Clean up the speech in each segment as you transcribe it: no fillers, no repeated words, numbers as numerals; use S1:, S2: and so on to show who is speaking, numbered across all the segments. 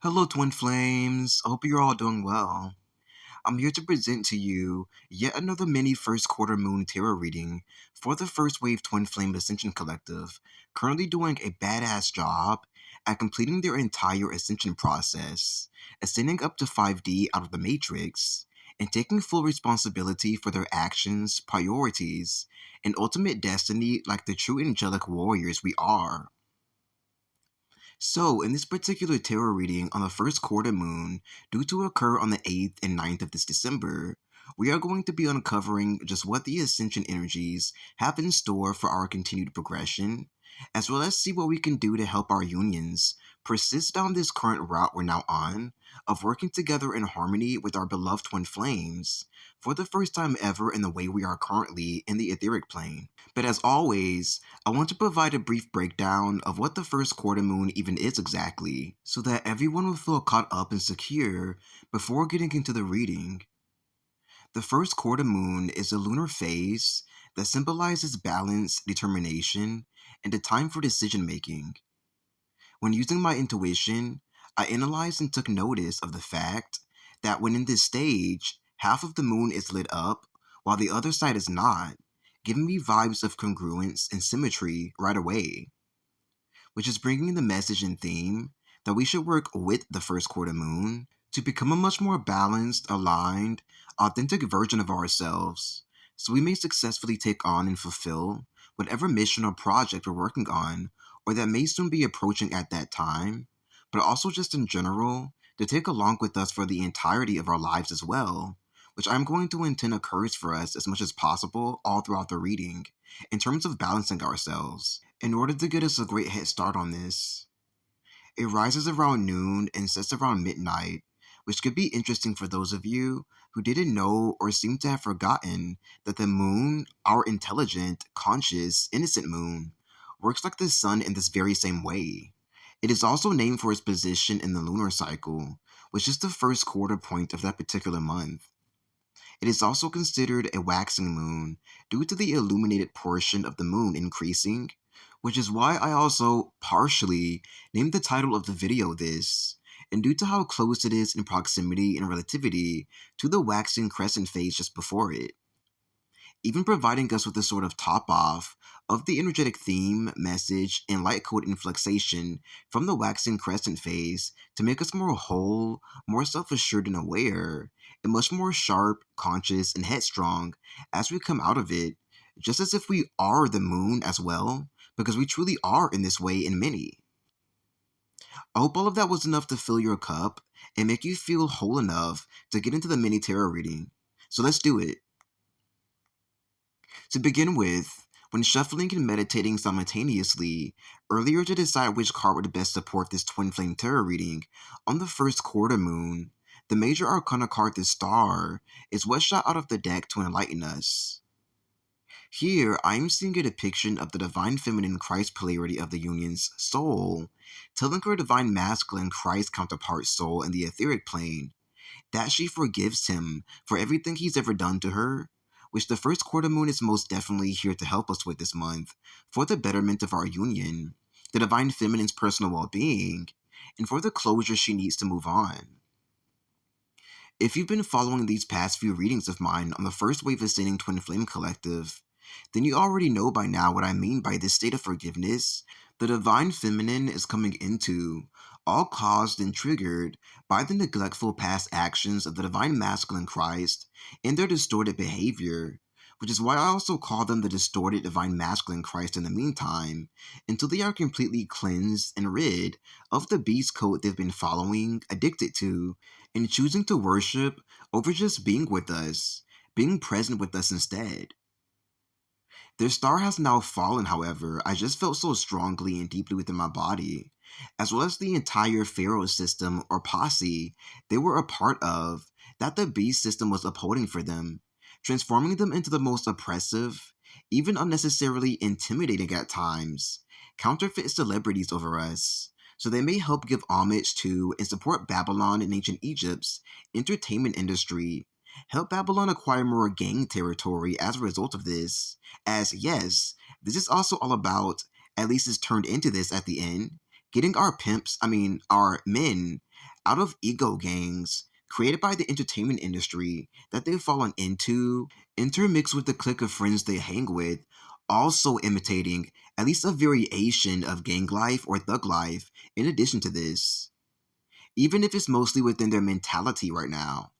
S1: Hello, Twin Flames. I hope you're all doing well. I'm here to present to you yet another mini first quarter moon tarot reading for the First Wave Twin Flame Ascension Collective, currently doing a badass job at completing their entire ascension process, ascending up to 5D out of the Matrix, and taking full responsibility for their actions, priorities, and ultimate destiny like the true angelic warriors we are. So, in this particular tarot reading on the first quarter moon, due to occur on the 8th and 9th of this December, we are going to be uncovering just what the Ascension energies have in store for our continued progression, as well as see what we can do to help our unions persist down this current route we're now on of working together in harmony with our beloved twin flames for the first time ever in the way we are currently in the etheric plane. But as always, I want to provide a brief breakdown of what the first quarter moon even is exactly, so that everyone will feel caught up and secure before getting into the reading. The first quarter moon is a lunar phase that symbolizes balance, determination, and a time for decision making. When using my intuition, I analyzed and took notice of the fact that when in this stage, half of the moon is lit up while the other side is not, giving me vibes of congruence and symmetry right away, which is bringing the message and theme that we should work with the first quarter moon to become a much more balanced, aligned, authentic version of ourselves, so we may successfully take on and fulfill whatever mission or project we're working on, or that may soon be approaching at that time, but also just in general, to take along with us for the entirety of our lives as well, which I'm going to intend occurs for us as much as possible all throughout the reading, in terms of balancing ourselves, in order to get us a great head start on this. It rises around noon and sets around midnight, which could be interesting for those of you who didn't know or seem to have forgotten that the moon, our intelligent, conscious, innocent moon, works like the sun in this very same way. It is also named for its position in the lunar cycle, which is the first quarter point of that particular month. It is also considered a waxing moon due to the illuminated portion of the moon increasing, which is why I also partially named the title of the video this, and due to how close it is in proximity and relativity to the waxing crescent phase just before it, even providing us with a sort of top-off of the energetic theme, message, and light code influxation from the waxing crescent phase to make us more whole, more self-assured and aware, and much more sharp, conscious, and headstrong as we come out of it, just as if we are the moon as well, because we truly are in this way in many. I hope all of that was enough to fill your cup and make you feel whole enough to get into the mini tarot reading. So let's do it. To begin with, when shuffling and meditating simultaneously, earlier to decide which card would best support this twin flame tarot reading, on the first quarter moon, the major arcana card, the Star, is what shot out of the deck to enlighten us. Here, I am seeing a depiction of the divine feminine Christ polarity of the union's soul, telling her divine masculine Christ counterpart soul in the etheric plane that she forgives him for everything he's ever done to her, which the first quarter moon is most definitely here to help us with this month, for the betterment of our union, the divine feminine's personal well-being, and for the closure she needs to move on. If you've been following these past few readings of mine on the First Wave Ascending Twin Flame Collective, then you already know by now what I mean by this state of forgiveness the divine feminine is coming into, all caused and triggered by the neglectful past actions of the divine masculine Christ and their distorted behavior, which is why I also call them the distorted divine masculine Christ in the meantime, until they are completely cleansed and rid of the beast code they've been following, addicted to, and choosing to worship over just being with us, being present with us instead. Their star has now fallen, however. I just felt so strongly and deeply within my body, as well as the entire Pharaoh system or posse they were a part of, that the beast system was upholding for them, transforming them into the most oppressive, even unnecessarily intimidating at times, counterfeit celebrities over us, so they may help give homage to and support Babylon and ancient Egypt's entertainment industry, help Babylon acquire more gang territory as a result of this, as yes, this is also all about, at least it's turned into this at the end, getting our men out of ego gangs created by the entertainment industry that they've fallen into, intermixed with the clique of friends they hang with, also imitating at least a variation of gang life or thug life in addition to this, even if it's mostly within their mentality right now.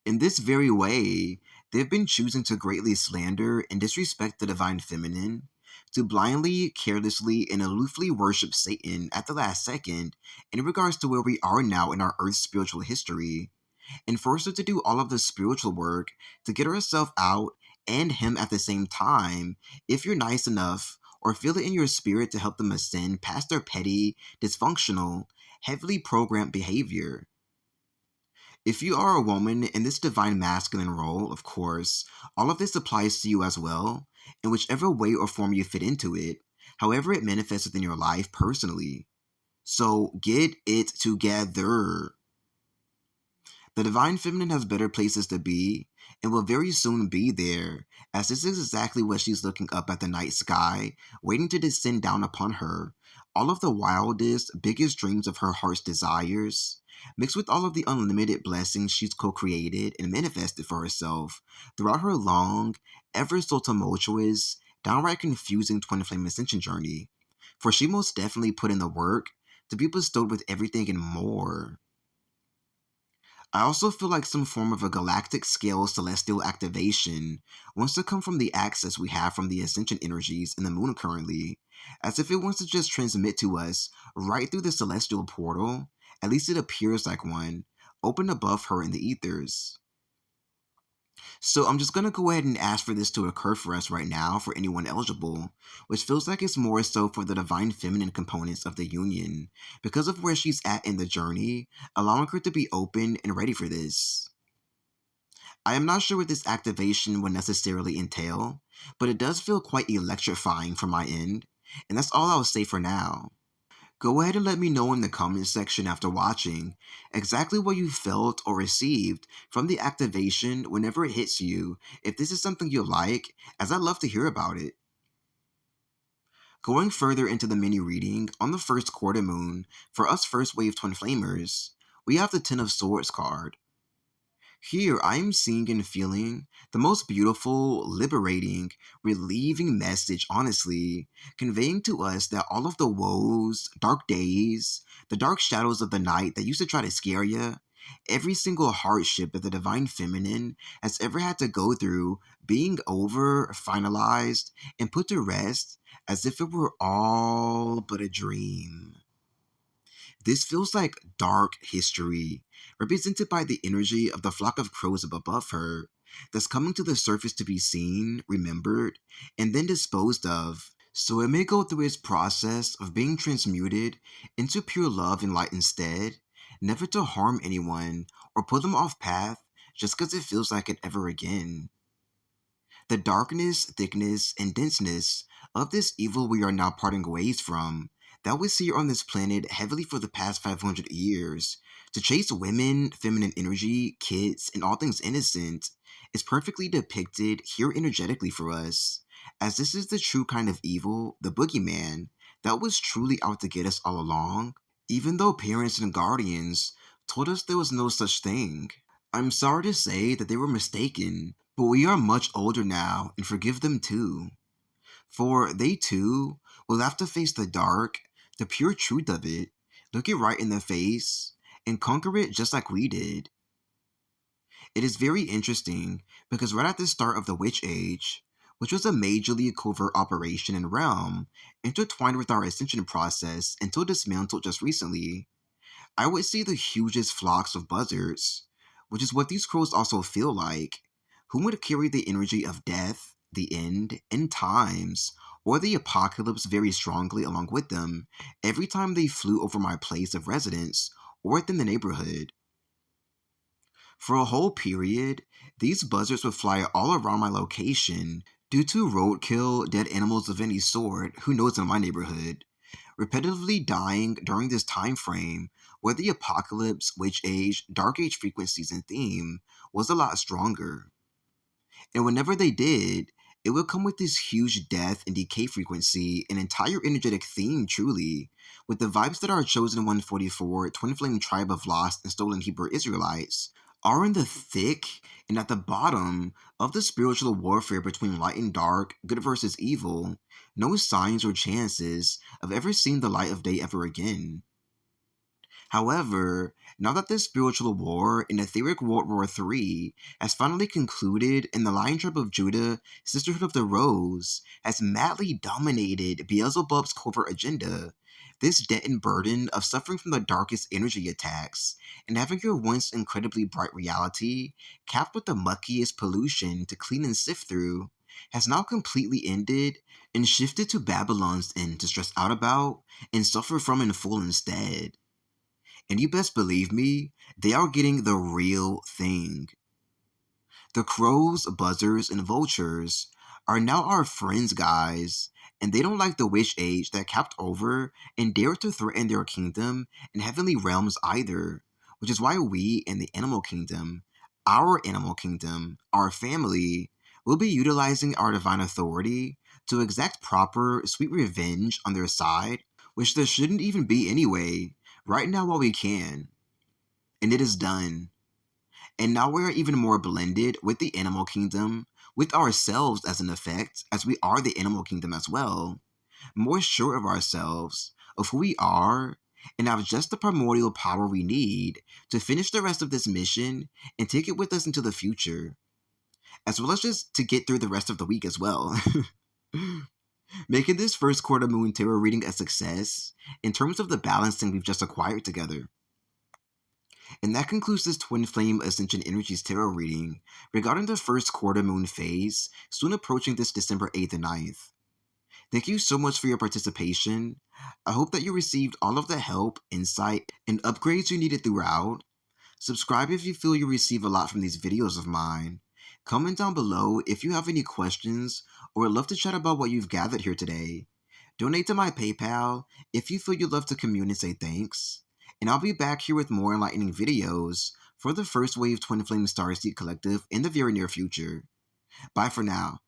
S1: In this very way, they've been choosing to greatly slander and disrespect the divine feminine, to blindly, carelessly, and aloofly worship Satan at the last second in regards to where we are now in our Earth's spiritual history, and force her to do all of the spiritual work to get herself out and him at the same time, if you're nice enough or feel it in your spirit to help them ascend past their petty, dysfunctional, heavily programmed behavior. If you are a woman in this divine masculine role, of course, all of this applies to you as well, in whichever way or form you fit into it, however it manifests within your life personally. So get it together. The divine feminine has better places to be, and will very soon be there, as this is exactly what she's looking up at the night sky, waiting to descend down upon her. All of the wildest, biggest dreams of her heart's desires, mixed with all of the unlimited blessings she's co created and manifested for herself throughout her long, ever so tumultuous, downright confusing twin flame ascension journey. For she most definitely put in the work to be bestowed with everything and more. I also feel like some form of a galactic scale celestial activation wants to come from the access we have from the ascension energies in the moon currently, as if it wants to just transmit to us right through the celestial portal, at least it appears like one, open above her in the ethers. So I'm just gonna go ahead and ask for this to occur for us right now for anyone eligible, which feels like it's more so for the divine feminine components of the union, because of where she's at in the journey, allowing her to be open and ready for this. I am not sure what this activation would necessarily entail, but it does feel quite electrifying from my end, and that's all I'll say for now. Go ahead and let me know in the comments section after watching exactly what you felt or received from the activation whenever it hits you, if this is something you like, as I'd love to hear about it. Going further into the mini reading, on the first quarter moon, for us first wave twin flamers, we have the Ten of Swords card. Here, I am seeing and feeling the most beautiful, liberating, relieving message, honestly, conveying to us that all of the woes, dark days, the dark shadows of the night that used to try to scare you, every single hardship that the divine feminine has ever had to go through, being over, finalized, and put to rest as if it were all but a dream. This feels like dark history, represented by the energy of the flock of crows up above her, that's coming to the surface to be seen, remembered, and then disposed of. So it may go through its process of being transmuted into pure love and light instead, never to harm anyone or put them off path just because it feels like it ever again. The darkness, thickness, and denseness of this evil we are now parting ways from, that was here on this planet heavily for the past 500 years, to chase women, feminine energy, kids, and all things innocent, is perfectly depicted here energetically for us, as this is the true kind of evil, the boogeyman, that was truly out to get us all along, even though parents and guardians told us there was no such thing. I'm sorry to say that they were mistaken, but we are much older now and forgive them too. For they too will have to face the dark, the pure truth of it, look it right in the face, and conquer it just like we did. It is very interesting because right at the start of the Witch Age, which was a majorly covert operation and realm, intertwined with our ascension process until dismantled just recently, I would see the hugest flocks of buzzards, which is what these crows also feel like, who would carry the energy of death, the end times, or the apocalypse very strongly along with them every time they flew over my place of residence or within the neighborhood. For a whole period, these buzzards would fly all around my location due to roadkill, dead animals of any sort, who knows in my neighborhood, repetitively dying during this time frame where the apocalypse, witch age, dark age frequencies and theme was a lot stronger. And whenever they did, It will come with this huge death and decay frequency, an entire energetic theme, truly, with the vibes that our chosen 144 twin flame tribe of lost and stolen Hebrew Israelites are in the thick and at the bottom of the spiritual warfare between light and dark, good versus evil. No signs or chances of ever seeing the light of day ever again. However, now that this spiritual war in etheric World War III has finally concluded and the Lion Tribe of Judah, Sisterhood of the Rose, has madly dominated Beelzebub's covert agenda, this debt and burden of suffering from the darkest energy attacks and having your once incredibly bright reality capped with the muckiest pollution to clean and sift through has now completely ended and shifted to Babylon's end to stress out about and suffer from in full instead. And you best believe me, they are getting the real thing. The crows, buzzards, and vultures are now our friends, guys, and they don't like the witch age that capped over and dared to threaten their kingdom and heavenly realms either, which is why we in the our animal kingdom, our family, will be utilizing our divine authority to exact proper, sweet revenge on their side, which there shouldn't even be anyway, right now while we can. And it is done. And now we are even more blended with the animal kingdom, with ourselves as an effect, as we are the animal kingdom as well, more sure of ourselves, of who we are, and have just the primordial power we need to finish the rest of this mission and take it with us into the future, as well as just to get through the rest of the week as well. Making this first quarter moon tarot reading a success in terms of the balancing we've just acquired together. And that concludes this Twin Flame Ascension Energies tarot reading regarding the first quarter moon phase, soon approaching this December 8th and 9th. Thank you so much for your participation. I hope that you received all of the help, insight, and upgrades you needed throughout. Subscribe if you feel you receive a lot from these videos of mine. Comment down below if you have any questions or would love to chat about what you've gathered here today. Donate to my PayPal if you feel you'd love to commune and say thanks. And I'll be back here with more enlightening videos for the First Wave Twin Flame Starseed Collective in the very near future. Bye for now.